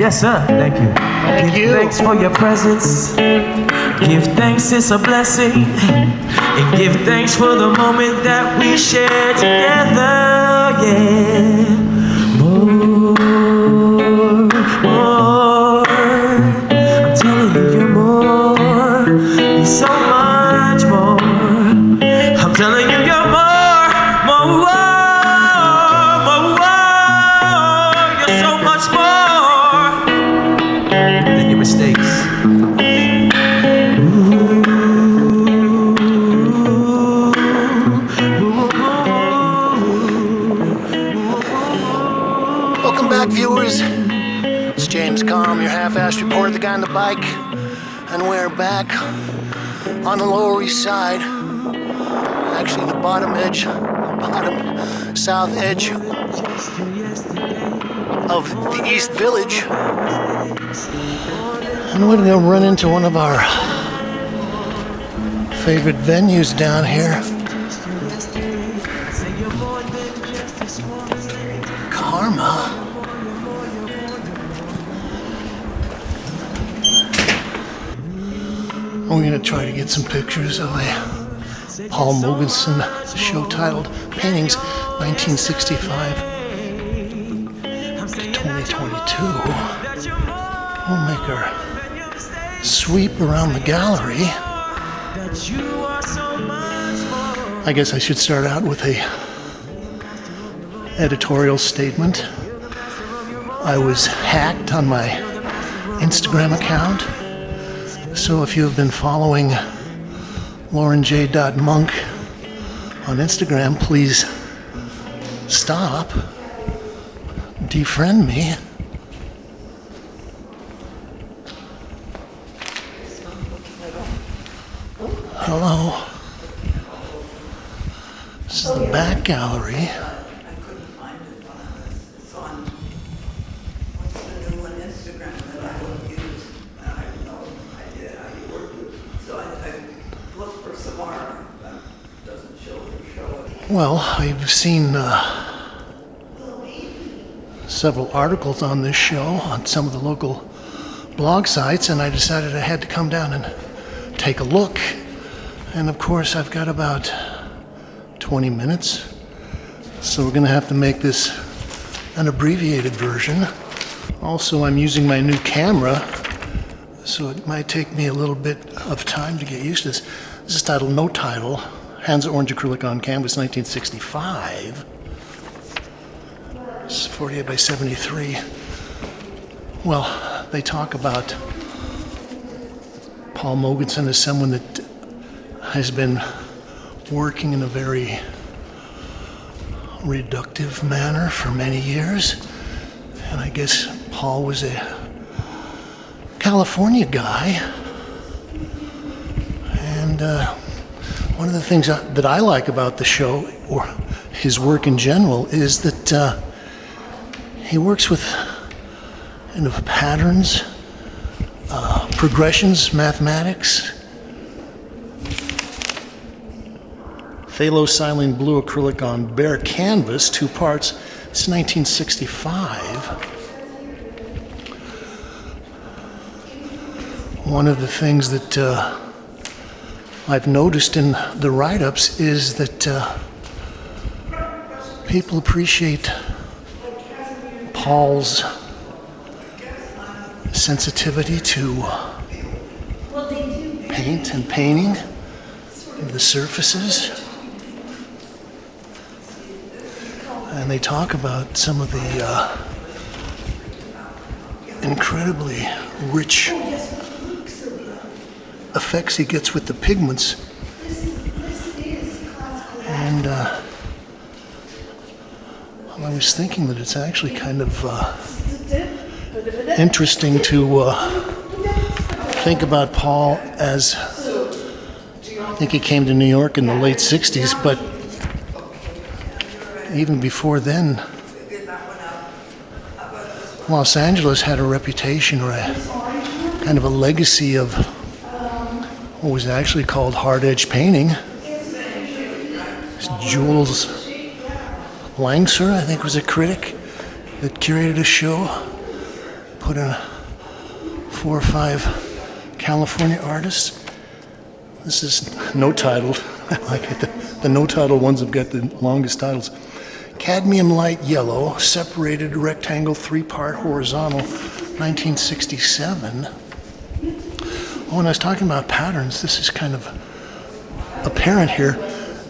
Yes, sir. Thank you. Give thanks for your presence. Give thanks, it's a blessing. And give thanks for the moment that we share together. Yeah. More. I'm telling you, you're more. You're so much more. I'm telling you, you're more. You're so much more than your mistakes. Welcome back, viewers. It's James Kalm, your half-assed reporter, the guy on the bike, and we're back on the Lower East Side. Actually, the bottom south edge of the East Village. And we're gonna run into one of our favorite venues down here. Karma. We're going to try to get some pictures of a Paul Mogensen show titled Paintings 1965 to 2022. We'll make our sweep around the gallery. I guess I should start out with a editorial statement. I was hacked on my Instagram account. So if you have been following laurenj.monk on Instagram, please stop, defriend me. Hello. This is the back gallery. Well, I've seen several articles on this show on some of the local blog sites, and I decided I had to come down and take a look. And of course, I've got about 20 minutes, so we're going to have to make this an abbreviated version. Also, I'm using my new camera, so it might take me a little bit of time to get used to this. This is titled No Title. Hands Orange Acrylic on Canvas, 1965. It's 48 by 73. Well, they talk about Paul Mogensen as someone that has been working in a very reductive manner for many years. And I guess Paul was a California guy. And one of the things that I like about the show, or his work in general, is that he works with patterns, progressions, mathematics, phthalocylene blue acrylic on bare canvas, 2 parts. It's 1965. One of the things that I've noticed in the write-ups is that people appreciate Paul's sensitivity to paint and painting, the surfaces. And they talk about some of the incredibly rich effects he gets with the pigments. And I was thinking that it's actually kind of interesting to think about Paul as, I think he came to New York in the late 60s, but even before then, Los Angeles had a reputation, or a kind of a legacy of what was actually called hard edge painting. Jules Langser, I think, was a critic that curated a show put in 4 or 5 California artists. This is no-titled. I like it. The no-title ones have got the longest titles. Cadmium light yellow, separated rectangle, 3-part horizontal, 1967. Oh, and I was talking about patterns. This is kind of apparent here.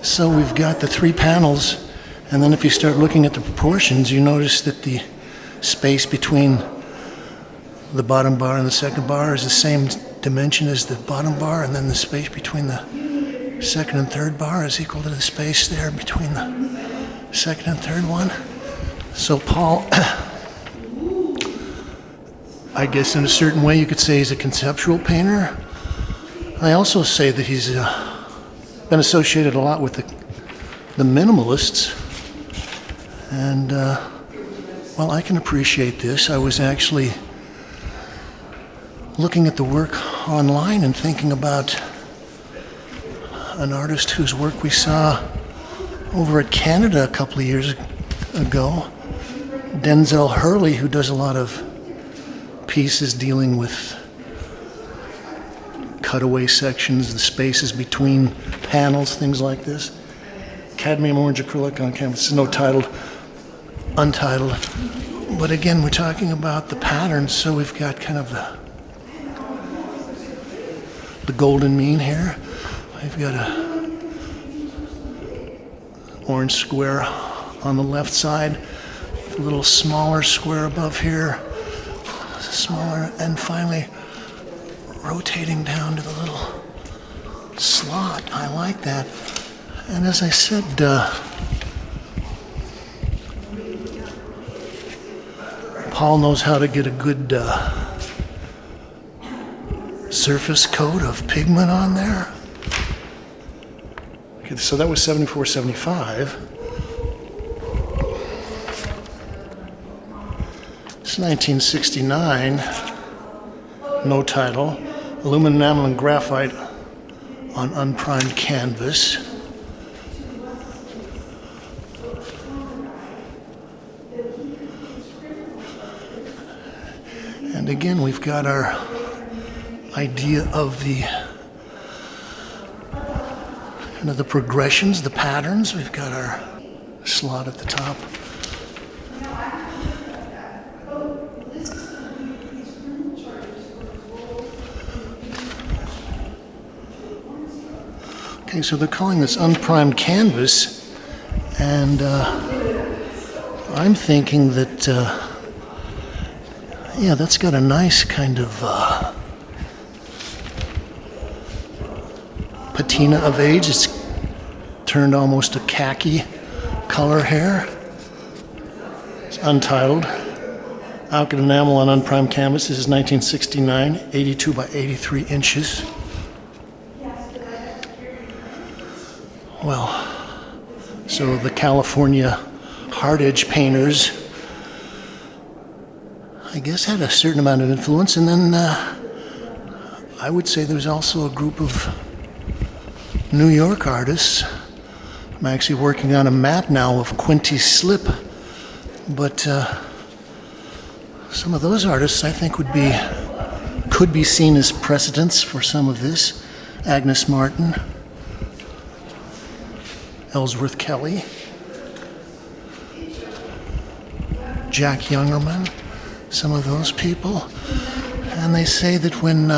So we've got the 3 panels, and then if you start looking at the proportions, you notice that the space between the bottom bar and the second bar is the same dimension as the bottom bar, and then the space between the second and third bar is equal to the space there between the second and third one. So Paul, I guess in a certain way you could say he's a conceptual painter. I also say that he's been associated a lot with the minimalists, and well, I can appreciate this. I was actually looking at the work online and thinking about an artist whose work we saw over at Canada a couple of years ago, Denzel Hurley, who does a lot of pieces dealing with cutaway sections, the spaces between panels, things like this. Cadmium orange acrylic on canvas. This is no titled, untitled. But again, we're talking about the patterns, so we've got kind of the golden mean here. We've got a orange square on the left side, a little smaller square above here, smaller, and finally rotating down to the little slot. I like that. And as I said, Paul knows how to get a good surface coat of pigment on there. Okay, so that was 74, 75. It's 1969, no title, aluminum enamel and graphite on unprimed canvas. And again, we've got our idea of the kind of the progressions, the patterns. We've got our slot at the top. Okay, so they're calling this unprimed canvas, and I'm thinking that, yeah, that's got a nice kind of patina of age. It's turned almost a khaki color here. It's untitled. Alkyd enamel on unprimed canvas. This is 1969, 82 by 83 inches. Well, so the California hard edge painters, I guess, had a certain amount of influence. And then I would say there's also a group of New York artists. I'm actually working on a map now of Quinty Slip, but some of those artists I think could be seen as precedents for some of this. Agnes Martin, Ellsworth Kelly, Jack Youngerman, some of those people. And they say that when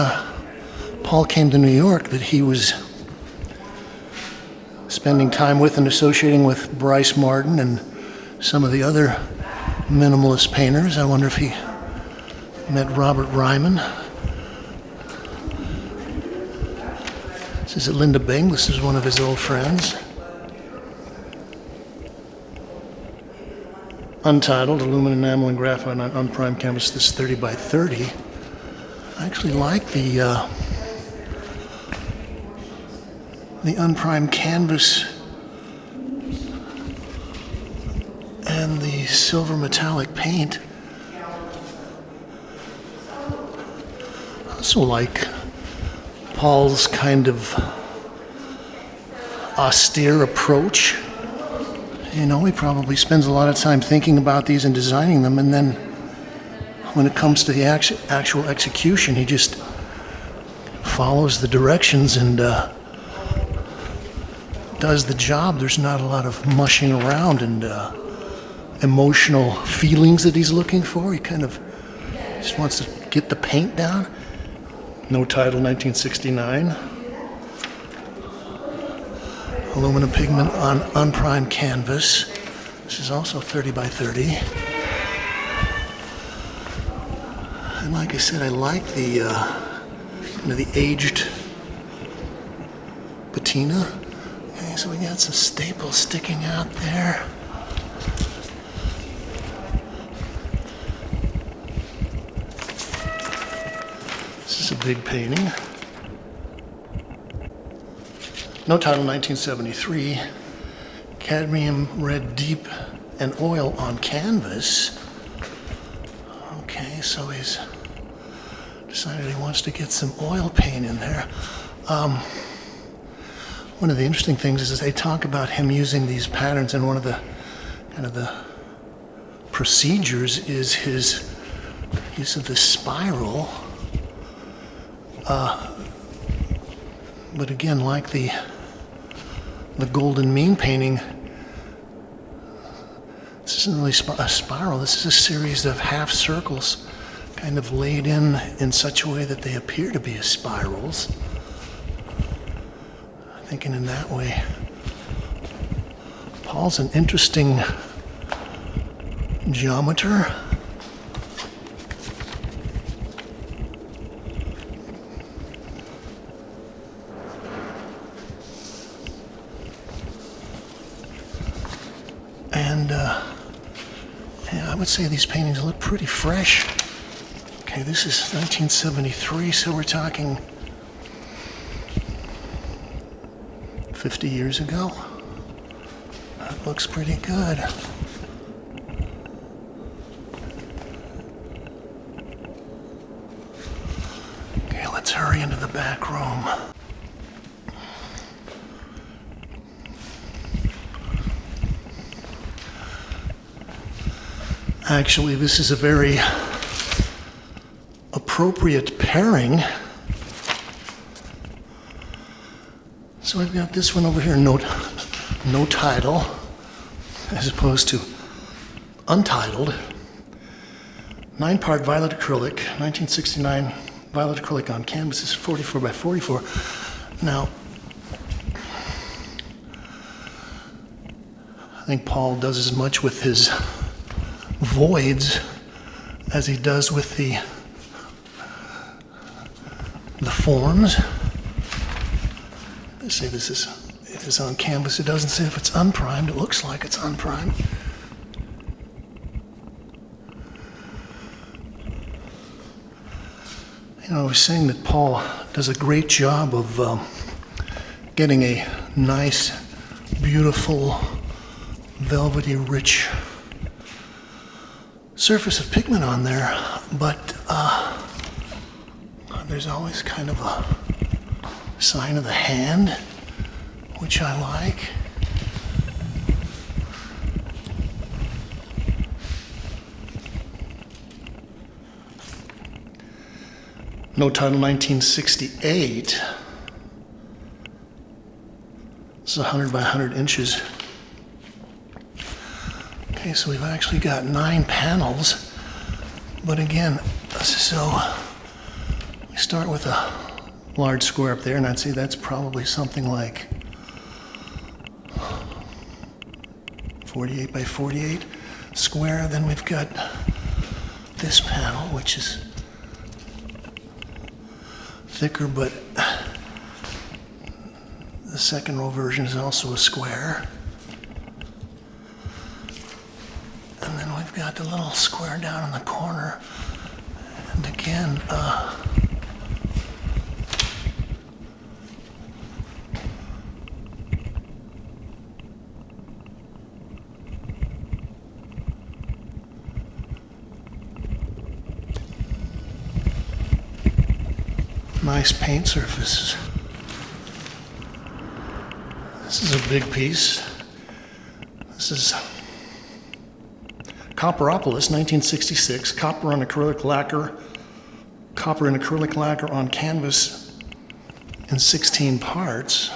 Paul came to New York that he was spending time with and associating with Bryce Martin and some of the other minimalist painters. I wonder if he met Robert Ryman. This is Linda Bing. This is one of his old friends. Untitled, aluminum enamel and graphite on unprimed canvas. This is 30 by 30. I actually like the unprimed canvas and the silver metallic paint. I also like Paul's kind of austere approach. You know, he probably spends a lot of time thinking about these and designing them, and then when it comes to the actual execution, he just follows the directions and does the job. There's not a lot of mushing around and emotional feelings that he's looking for. He kind of just wants to get the paint down. No title, 1969. Aluminum pigment on unprimed canvas. This is also 30 by 30. And like I said, I like the the aged patina. Okay, so we got some staples sticking out there. This is a big painting. No title, 1973. Cadmium red deep and oil on canvas. Okay, so he's decided he wants to get some oil paint in there. One of the interesting things is they talk about him using these patterns, and one of the the procedures is his use of the spiral. But again, like the Golden Mean painting, this isn't really a spiral. This is a series of half circles kind of laid in such a way that they appear to be as spirals. Thinking in that way. Paul's an interesting geometer. And yeah, I would say these paintings look pretty fresh. Okay, this is 1973, so we're talking 50 years ago. That looks pretty good. Okay, let's hurry into the back room. Actually, this is a very appropriate pairing. So I've got this one over here, no title, as opposed to untitled. 9-part violet acrylic, 1969 violet acrylic on canvas. This is 44 by 44. Now, I think Paul does as much with his voids as he does with the forms. They say this is on canvas. It doesn't say if it's unprimed. It looks like it's unprimed. You know, I was saying that Paul does a great job of getting a nice, beautiful, velvety, rich surface of pigment on there, but there's always kind of a sign of the hand, which I like. No title, 1968. This is 100 by 100 inches. Okay, so we've actually got 9 panels, but again, so we start with a large square up there, and I'd say that's probably something like 48 by 48 square. Then we've got this panel, which is thicker, but the second row version is also a square. And then we've got the little square down in the corner. And again, nice paint surfaces. This is a big piece. This is Copperopolis, 1966, copper in acrylic lacquer on canvas in 16 parts,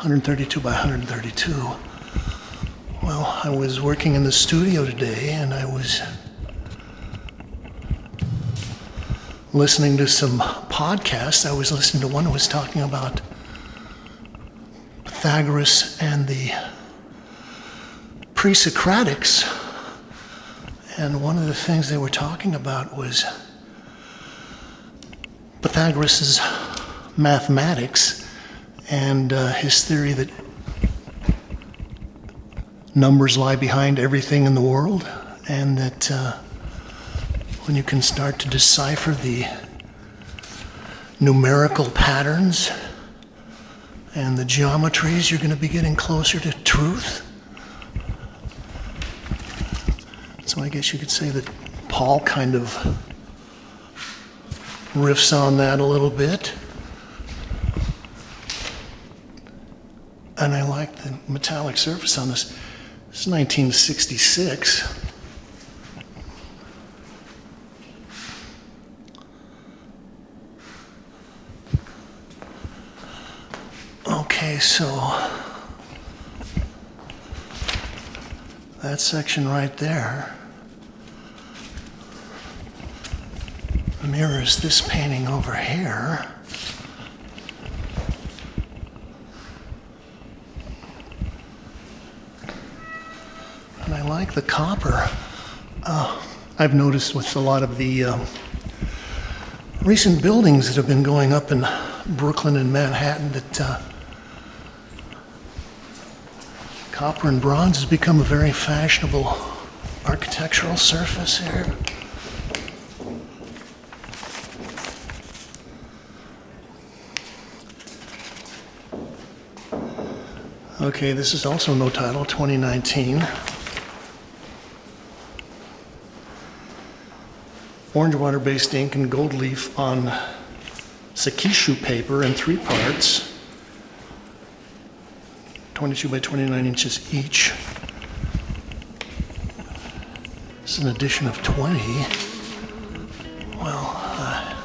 132 by 132. Well, I was working in the studio today and I was listening to some podcasts. I was listening to one that was talking about Pythagoras and the pre-Socratics. And one of the things they were talking about was Pythagoras' mathematics and his theory that numbers lie behind everything in the world, and that when you can start to decipher the numerical patterns and the geometries, you're going to be getting closer to truth. So I guess you could say that Paul kind of riffs on that a little bit. And I like the metallic surface on this. This is 1966. Okay, so that section right there mirrors this painting over here. And I like the copper. I've noticed with a lot of the recent buildings that have been going up in Brooklyn and Manhattan that copper and bronze has become a very fashionable architectural surface here. Okay, this is also no title, 2019. Orange water-based ink and gold leaf on Sakishu paper in 3 parts, 22 by 29 inches each. This is an edition of 20. Well, I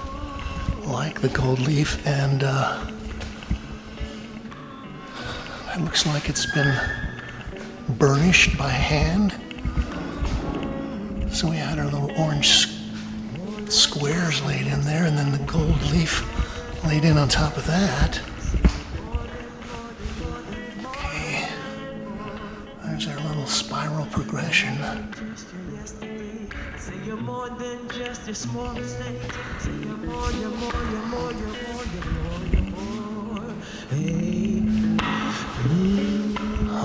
like the gold leaf, and it looks like it's been burnished by hand. So we had our little orange squares laid in there, and then the gold leaf laid in on top of that. Okay, there's our little spiral progression.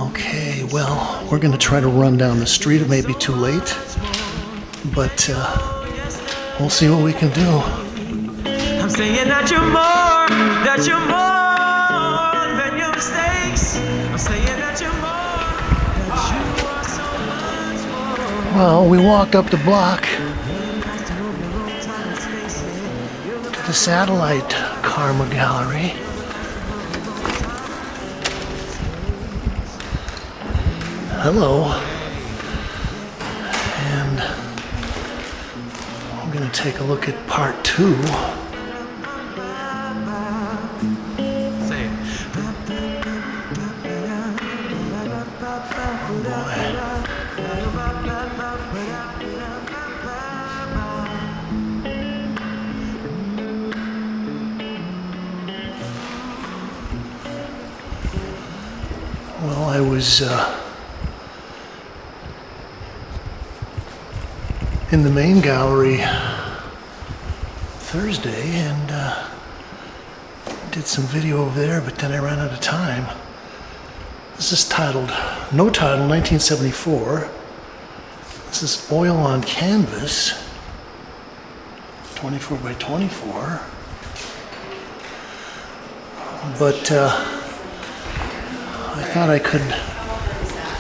Okay, well, we're going to try to run down the street. It may be too late, but we'll see what we can do. I'm saying that you're more than your mistakes. I'm saying that you're more, that you are so much more. Well, we walked up the block to the satellite Karma Gallery. Hello. And I'm going to take a look at part 2. Say it. Oh boy. Well, I was in the main gallery Thursday and did some video over there, but then I ran out of time. This is titled, no title, 1974. This is oil on canvas, 24 by 24. But I thought I could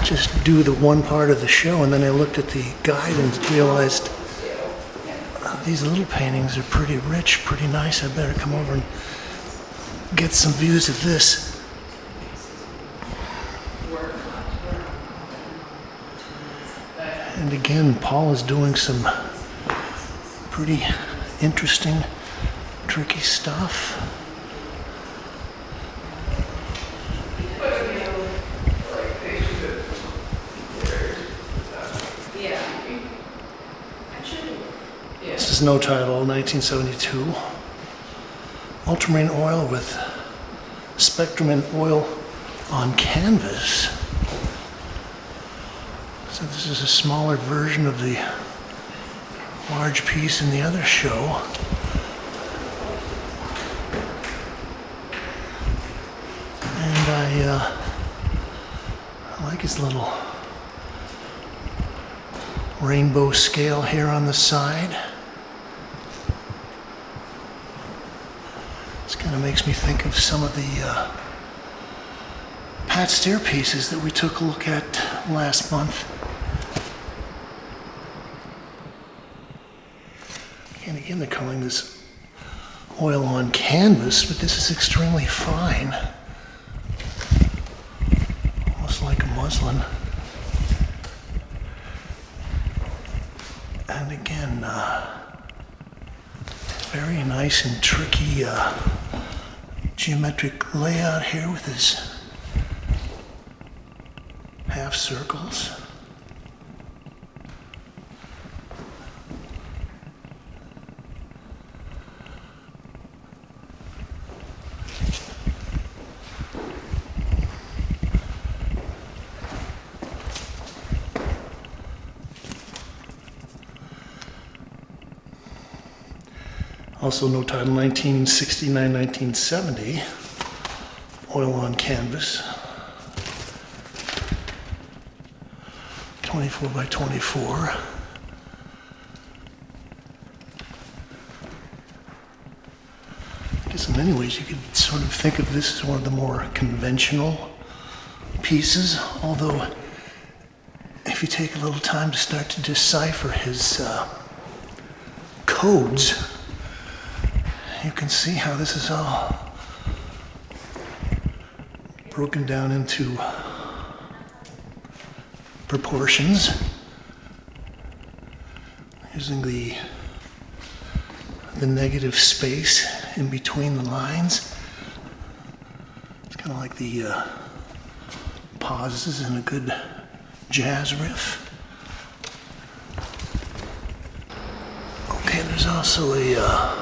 just do the one part of the show, and then I looked at the guide and realized these little paintings are pretty rich, pretty nice. I better come over and get some views of this. And again, Paul is doing some pretty interesting, tricky stuff. This is No Title, 1972. Ultramarine oil with spectrum and oil on canvas. So this is a smaller version of the large piece in the other show. And I like his little rainbow scale here on the side. This kind of makes me think of some of the Pat Steer pieces that we took a look at last month. And again, they're calling this oil on canvas, but this is extremely fine. Almost like a muslin. And again, very nice and tricky geometric layout here with his half circles. Also No Title, 1969-1970, oil on canvas, 24 by 24. I guess in many ways you could sort of think of this as one of the more conventional pieces, although if you take a little time to start to decipher his codes, you can see how this is all broken down into proportions using the negative space in between the lines. It's kind of like the pauses in a good jazz riff. Okay, there's also a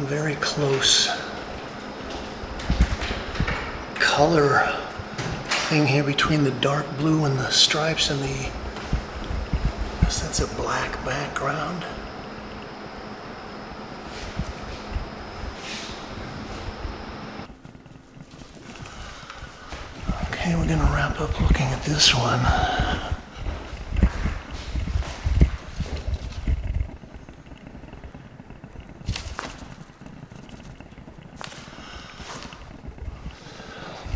very close color thing here between the dark blue and the stripes and the, I guess that's a black background. Okay, we're gonna wrap up looking at this one.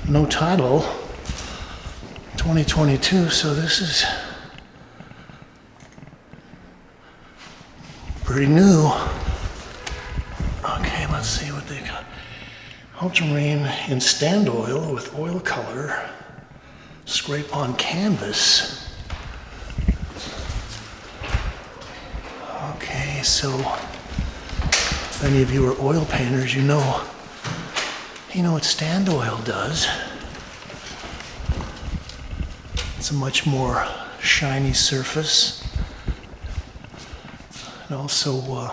No Title, 2022, so this is pretty new. Okay, let's see what they got. Ultramarine in stand oil with oil color, scrape on canvas. Okay, so if any of you are oil painters, you know what stand oil does. It's a much more shiny surface. It also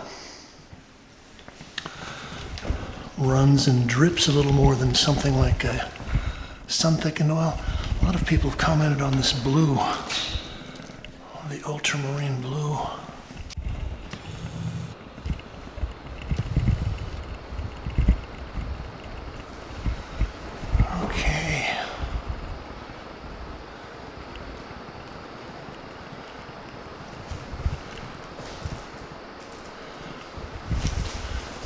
runs and drips a little more than something like a sun-thickened oil. A lot of people have commented on this blue, the ultramarine blue.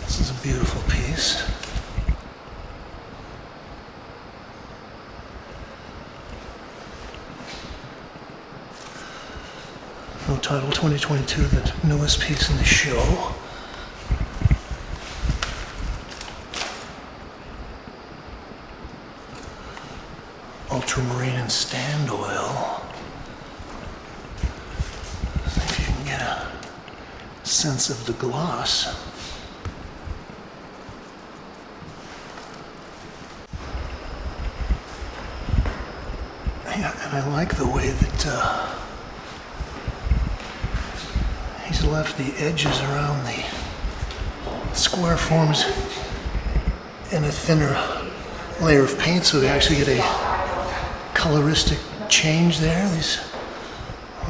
This is a beautiful piece. No Title 2022, the newest piece in the show. ultramarine and stand oil. See if you can get a sense of the gloss. Yeah, and I like the way that he's left the edges around the square forms in a thinner layer of paint, so they actually get a coloristic change there. These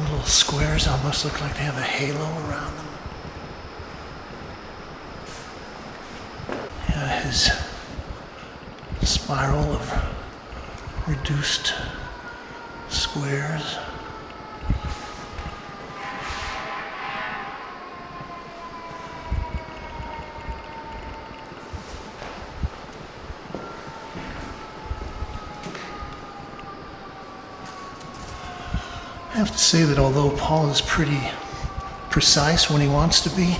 little squares almost look like they have a halo around them. Yeah, his spiral of reduced squares. I have to say that although Paul is pretty precise when he wants to be,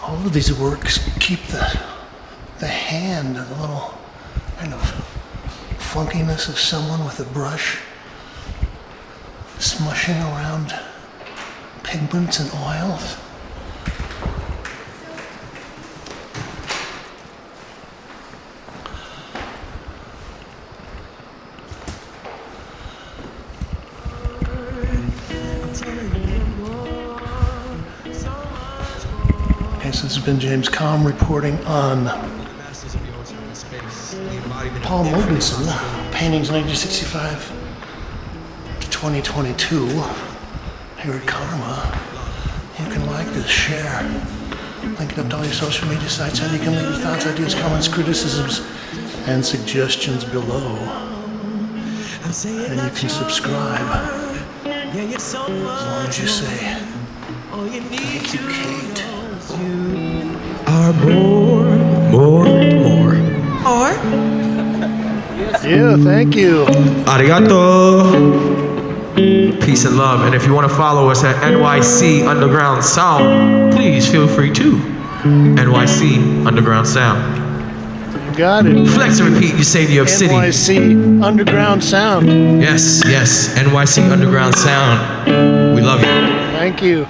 all of these works keep the hand, the little kind of funkiness of someone with a brush smushing around pigments and oils. This has been James Kalm reporting on Paul Mogensen, paintings 1965 to 2022 here at Karma. You can like this, share, link it up to all your social media sites, and you can leave your thoughts, ideas, comments, criticisms, and suggestions below. And you can subscribe as long as you say, thank you, Kate. Are more. Yeah, thank you. Arigato. Peace and love. And if you want to follow us at NYC Underground Sound, please feel free to. NYC Underground Sound. You got it. Flex and repeat, you say New York City. NYC Underground Sound. Yes, NYC Underground Sound. We love you. Thank you.